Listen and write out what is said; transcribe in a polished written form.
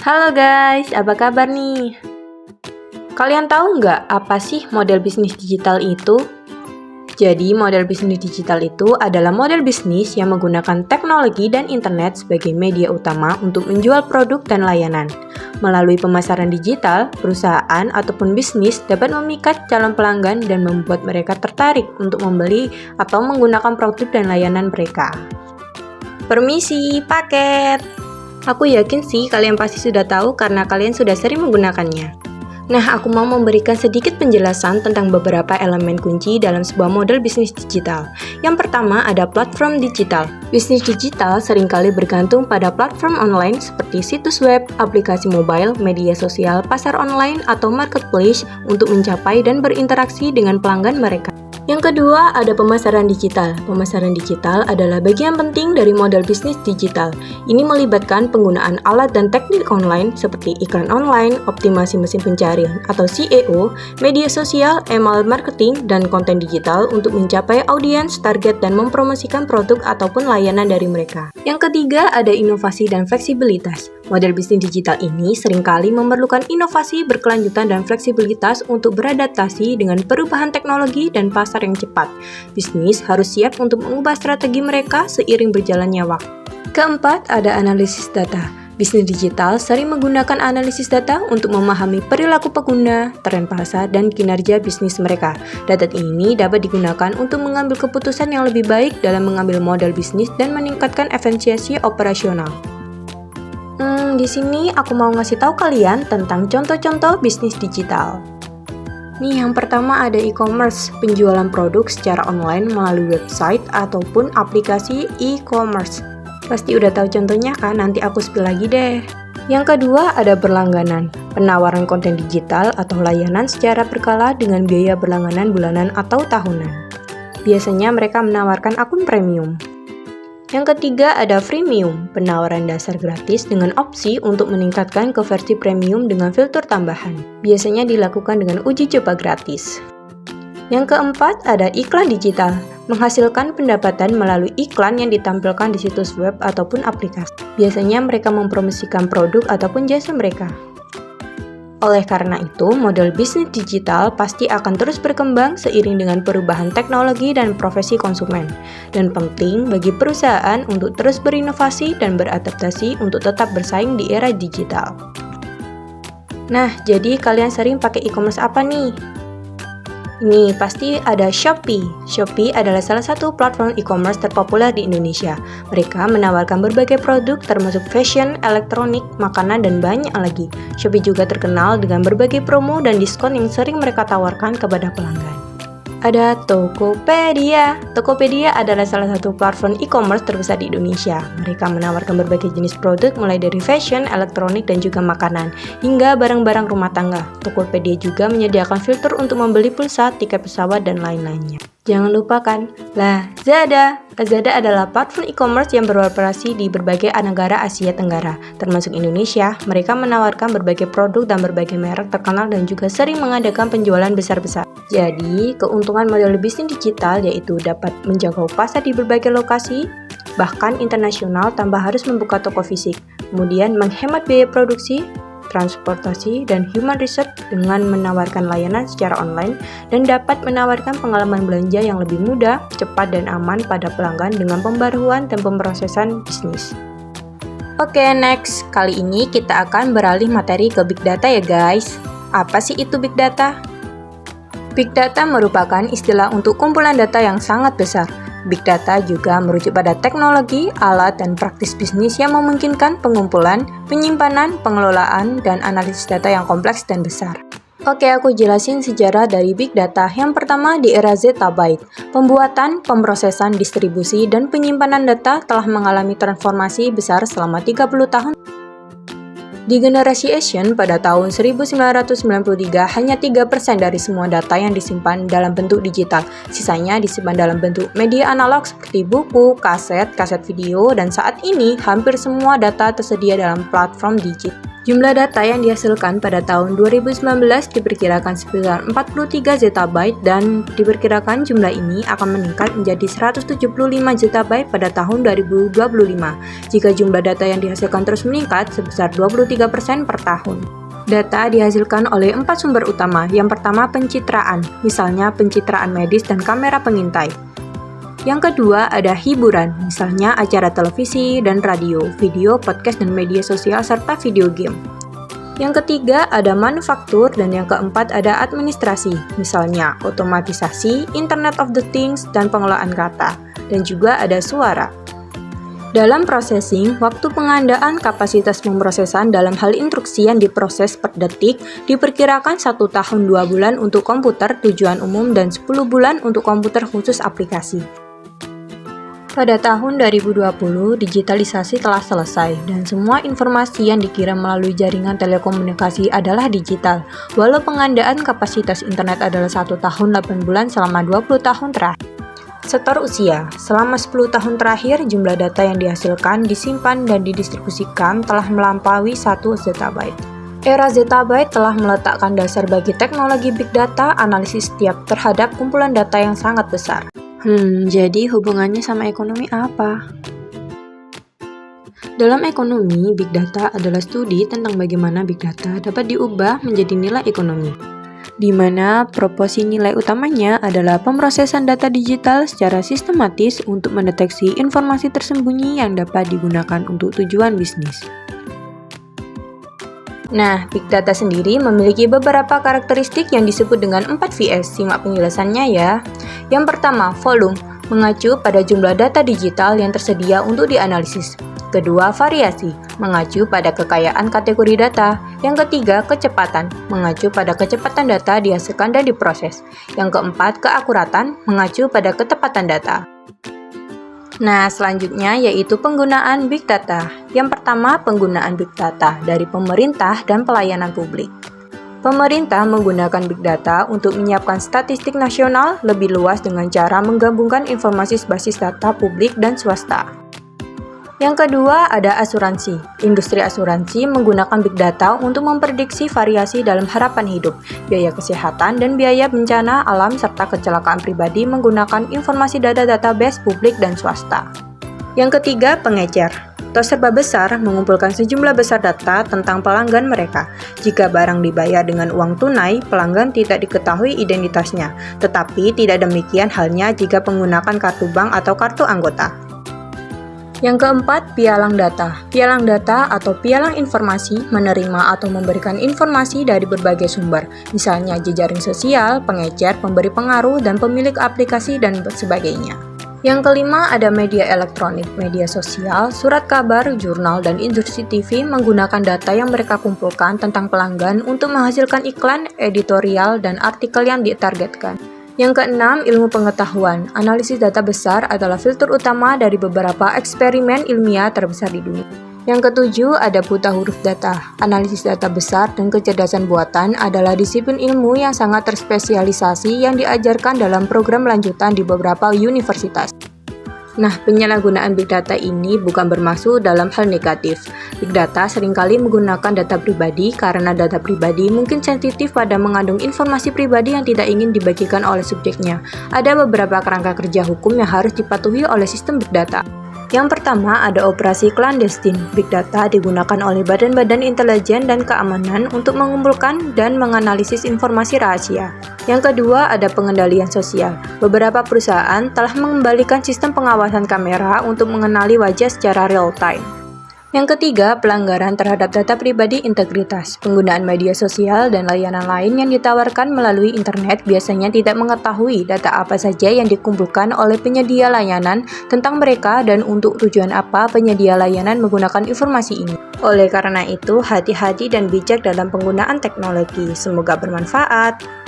Halo guys, apa kabar nih? Kalian tahu nggak apa sih model bisnis digital itu? Jadi, model bisnis digital itu adalah model bisnis yang menggunakan teknologi dan internet sebagai media utama untuk menjual produk dan layanan. Melalui pemasaran digital, perusahaan ataupun bisnis dapat memikat calon pelanggan dan membuat mereka tertarik untuk membeli atau menggunakan produk dan layanan mereka. Permisi, paket! Aku yakin sih kalian pasti sudah tahu karena kalian sudah sering menggunakannya. Nah, aku mau memberikan sedikit penjelasan tentang beberapa elemen kunci dalam sebuah model bisnis digital. Yang pertama ada platform digital. Bisnis digital seringkali bergantung pada platform online seperti situs web, aplikasi mobile, media sosial, pasar online, atau marketplace untuk mencapai dan berinteraksi dengan pelanggan mereka. Yang kedua, ada pemasaran digital. Pemasaran digital adalah bagian penting dari model bisnis digital. Ini melibatkan penggunaan alat dan teknik online seperti iklan online, optimasi mesin pencarian atau SEO, media sosial, email marketing, dan konten digital untuk mencapai audiens, target, dan mempromosikan produk ataupun layanan dari mereka. Yang ketiga, ada inovasi dan fleksibilitas. Model bisnis digital ini seringkali memerlukan inovasi berkelanjutan dan fleksibilitas untuk beradaptasi dengan perubahan teknologi dan pasar yang cepat. Bisnis harus siap untuk mengubah strategi mereka seiring berjalannya waktu. Keempat, ada analisis data. Bisnis digital sering menggunakan analisis data untuk memahami perilaku pengguna, tren pasar, dan kinerja bisnis mereka. Data ini dapat digunakan untuk mengambil keputusan yang lebih baik dalam mengambil model bisnis dan meningkatkan efisiensi operasional. Di sini aku mau ngasih tahu kalian tentang contoh-contoh bisnis digital. Nih, yang pertama ada e-commerce, penjualan produk secara online melalui website ataupun aplikasi e-commerce. Pasti udah tahu contohnya kan? Nanti aku spill lagi deh. Yang kedua ada berlangganan, penawaran konten digital atau layanan secara berkala dengan biaya berlangganan bulanan atau tahunan. Biasanya mereka menawarkan akun premium. Yang ketiga ada freemium, penawaran dasar gratis dengan opsi untuk meningkatkan ke versi premium dengan fitur tambahan. Biasanya dilakukan dengan uji coba gratis. Yang keempat ada iklan digital, menghasilkan pendapatan melalui iklan yang ditampilkan di situs web ataupun aplikasi. Biasanya mereka mempromosikan produk ataupun jasa mereka. Oleh karena itu, model bisnis digital pasti akan terus berkembang seiring dengan perubahan teknologi dan profesi konsumen. Dan penting bagi perusahaan untuk terus berinovasi dan beradaptasi untuk tetap bersaing di era digital. Nah, jadi kalian sering pakai e-commerce apa nih? Ini pasti ada Shopee. Shopee adalah salah satu platform e-commerce terpopuler di Indonesia. Mereka menawarkan berbagai produk termasuk fashion, elektronik, makanan, dan banyak lagi. Shopee juga terkenal dengan berbagai promo dan diskon yang sering mereka tawarkan kepada pelanggan. Ada Tokopedia. Tokopedia adalah salah satu platform e-commerce terbesar di Indonesia. Mereka menawarkan berbagai jenis produk mulai dari fashion, elektronik, dan juga makanan, hingga barang-barang rumah tangga. Tokopedia juga menyediakan filter untuk membeli pulsa, tiket pesawat, dan lain-lainnya. Jangan lupakan Lazada. Lazada adalah platform e-commerce yang beroperasi di berbagai negara Asia Tenggara, termasuk Indonesia. Mereka menawarkan berbagai produk dan berbagai merek terkenal dan juga sering mengadakan penjualan besar-besar. Jadi, keuntungan model bisnis digital yaitu dapat menjangkau pasar di berbagai lokasi, bahkan internasional tanpa harus membuka toko fisik. Kemudian menghemat biaya produksi, transportasi, dan human resource dengan menawarkan layanan secara online dan dapat menawarkan pengalaman belanja yang lebih mudah, cepat, dan aman pada pelanggan dengan pembaruan dan pemrosesan bisnis. Oke, next. Kali ini kita akan beralih materi ke Big Data ya guys. Apa sih itu Big Data? Big Data merupakan istilah untuk kumpulan data yang sangat besar. Big Data juga merujuk pada teknologi, alat, dan praktis bisnis yang memungkinkan pengumpulan, penyimpanan, pengelolaan, dan analisis data yang kompleks dan besar. Oke, aku jelasin sejarah dari Big Data. Yang pertama di era zettabyte. Pembuatan, pemrosesan, distribusi, dan penyimpanan data telah mengalami transformasi besar selama 30 tahun. Di generasi Asian pada tahun 1993, hanya 3% dari semua data yang disimpan dalam bentuk digital. Sisanya disimpan dalam bentuk media analog seperti buku, kaset video, dan saat ini hampir semua data tersedia dalam platform digital. Jumlah data yang dihasilkan pada tahun 2019 diperkirakan sekitar 43 ZB dan diperkirakan jumlah ini akan meningkat menjadi 175 ZB pada tahun 2025 jika jumlah data yang dihasilkan terus meningkat sebesar 23% per tahun. Data dihasilkan oleh 4 sumber utama. Yang pertama pencitraan, misalnya pencitraan medis dan kamera pengintai. Yang kedua ada hiburan, misalnya acara televisi dan radio, video, podcast, dan media sosial, serta video game. Yang ketiga ada manufaktur dan yang keempat ada administrasi, misalnya otomatisasi, Internet of the Things, dan pengelolaan kata. Dan juga ada suara. Dalam processing, waktu pengandaan kapasitas pemrosesan dalam hal instruksi yang diproses per detik diperkirakan 1 tahun 2 bulan untuk komputer tujuan umum dan 10 bulan untuk komputer khusus aplikasi. Pada tahun 2020, digitalisasi telah selesai dan semua informasi yang dikirim melalui jaringan telekomunikasi adalah digital, walau pengandaan kapasitas internet adalah 1 tahun 8 bulan selama 20 tahun terakhir. Setor usia, selama 10 tahun terakhir jumlah data yang dihasilkan, disimpan, dan didistribusikan telah melampaui 1 ZB. Era zettabyte telah meletakkan dasar bagi teknologi big data analisis setiap terhadap kumpulan data yang sangat besar. Jadi hubungannya sama ekonomi apa? Dalam ekonomi, big data adalah studi tentang bagaimana big data dapat diubah menjadi nilai ekonomi, di mana proporsi nilai utamanya adalah pemrosesan data digital secara sistematis untuk mendeteksi informasi tersembunyi yang dapat digunakan untuk tujuan bisnis. Nah, big data sendiri memiliki beberapa karakteristik yang disebut dengan 4Vs. Simak penjelasannya ya. Yang pertama, volume, mengacu pada jumlah data digital yang tersedia untuk dianalisis. Kedua, variasi, mengacu pada kekayaan kategori data. Yang ketiga, kecepatan, mengacu pada kecepatan data dihasilkan dan diproses. Yang keempat, keakuratan, mengacu pada ketepatan data. Nah, selanjutnya yaitu penggunaan big data. Yang pertama, penggunaan big data dari pemerintah dan pelayanan publik. Pemerintah menggunakan big data untuk menyiapkan statistik nasional lebih luas dengan cara menggabungkan informasi berbasis data publik dan swasta. Yang kedua, ada asuransi. Industri asuransi menggunakan big data untuk memprediksi variasi dalam harapan hidup, biaya kesehatan, dan biaya bencana alam serta kecelakaan pribadi menggunakan informasi data database publik dan swasta. Yang ketiga, pengecer. Tos serba besar mengumpulkan sejumlah besar data tentang pelanggan mereka. Jika barang dibayar dengan uang tunai, pelanggan tidak diketahui identitasnya, tetapi tidak demikian halnya jika menggunakan kartu bank atau kartu anggota. Yang keempat, pialang data. Pialang data atau pialang informasi menerima atau memberikan informasi dari berbagai sumber, misalnya jejaring sosial, pengecer, pemberi pengaruh, dan pemilik aplikasi, dan sebagainya. Yang kelima, ada media elektronik, media sosial, surat kabar, jurnal, dan industri TV menggunakan data yang mereka kumpulkan tentang pelanggan untuk menghasilkan iklan, editorial, dan artikel yang ditargetkan. Yang keenam, ilmu pengetahuan. Analisis data besar adalah filter utama dari beberapa eksperimen ilmiah terbesar di dunia. Yang ketujuh, ada buta huruf data. Analisis data besar dan kecerdasan buatan adalah disiplin ilmu yang sangat terspesialisasi yang diajarkan dalam program lanjutan di beberapa universitas. Nah, penyalahgunaan big data ini bukan bermaksud dalam hal negatif. Big data seringkali menggunakan data pribadi karena data pribadi mungkin sensitif pada mengandung informasi pribadi yang tidak ingin dibagikan oleh subjeknya. Ada beberapa kerangka kerja hukum yang harus dipatuhi oleh sistem big data. Yang pertama, ada operasi clandestine. Big data digunakan oleh badan-badan intelijen dan keamanan untuk mengumpulkan dan menganalisis informasi rahasia. Yang kedua, ada pengendalian sosial. Beberapa perusahaan telah mengembalikan sistem pengawasan kamera untuk mengenali wajah secara real-time. Yang ketiga, pelanggaran terhadap data pribadi integritas. Penggunaan media sosial dan layanan lain yang ditawarkan melalui internet biasanya tidak mengetahui data apa saja yang dikumpulkan oleh penyedia layanan tentang mereka dan untuk tujuan apa penyedia layanan menggunakan informasi ini. Oleh karena itu, hati-hati dan bijak dalam penggunaan teknologi. Semoga bermanfaat.